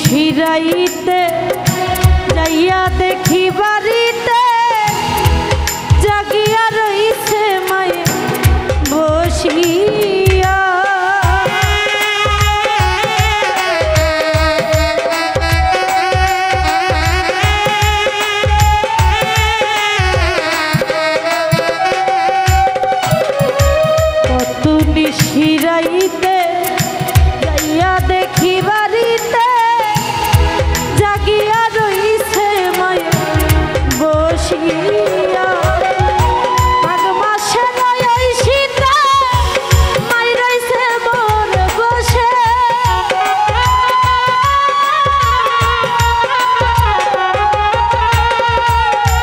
ফিরাইতে যাইয়া দেখি বাড়িতে জাগিয়া রইছে মায়ে বসিয়া। কত নিশিরাইতে যাইয়া দেখি বাড়িতে জাগিয়া রইছে মায়ে বসিয়া। মাঘ মাসে নয় শীতে মাই রইছে মোর বসে।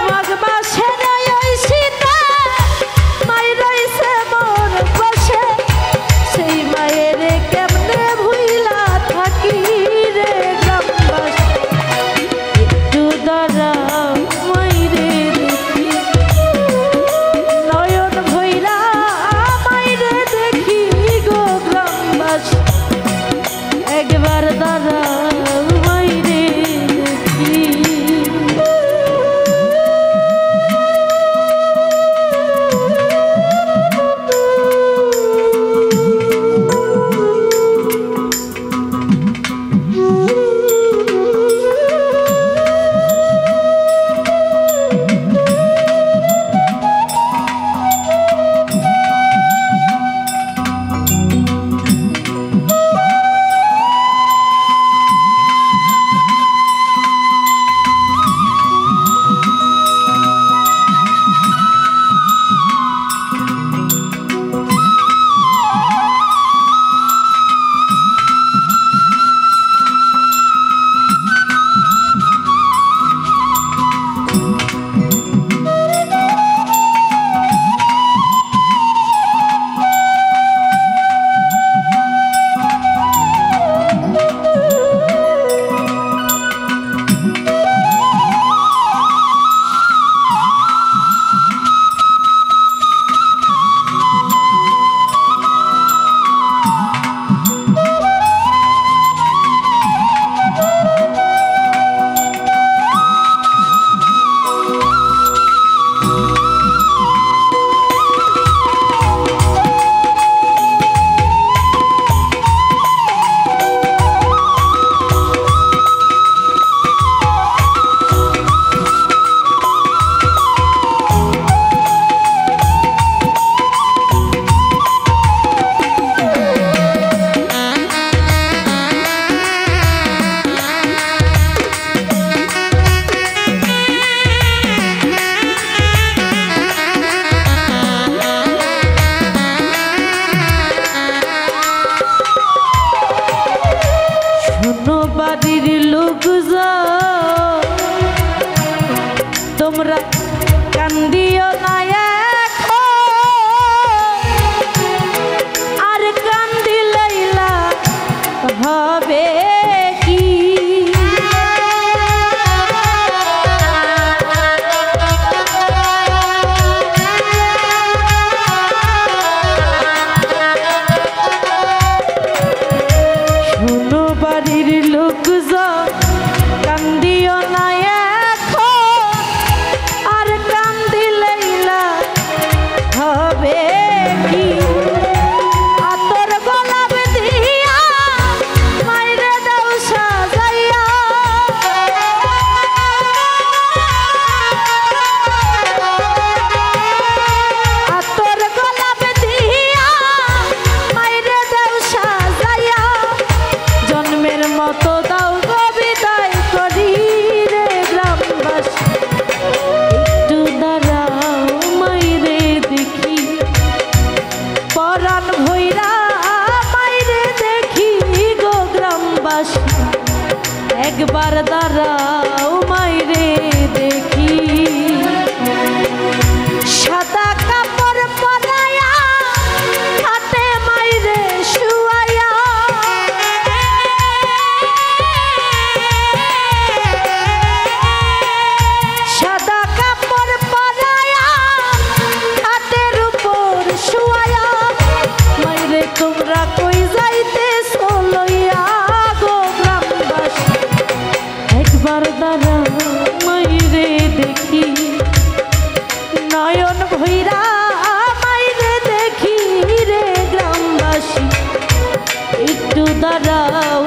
মাঘ মাসে নয় শীতে মাই রইছে মোর বসে। সেই মায়ের কেমনে ভুইলা থাকি রে গ্রামবাসী। একটু দাঁড়াও মাইরে দেখি নয়ন ভইরা মাইরে দেখি গো গ্রামবাসী। একবার দাঁড়াও মাইরে দেখি। হবে কি শোনো বাড়ির লোকজন কান্দিও না এখন আর কান্দিলেই না হবে কি আতর গোলাপ দিয়া মাইরে দাও সাজাইয়া আতর গোলাপ দিয়া মাইরে দাও সাজাইয়া জন্মের মতো দাও গো বিদায় করি রে গ্রামবাসী একটু দাঁড়াও মাইরে দেখি পরাণ ভৈরা মাইরে দেখি গো গ্রামবাসী একবার দাঁড়াও মাইরে দেখি সাদা কাপড় পরায়া হাতে মাইরে শুয়ায়া সাদা কাপড় পরায়া হাতের উপর শুয়ায়া মাইরে তোমরা কই যাইতেছো লইয়া গো গ্রামবাসী একবার দাঁড়াও মাইরে দেখি নয়ন ভৈরা মাইরে দেখি রে গ্রামবাসী একটু দাঁড়াও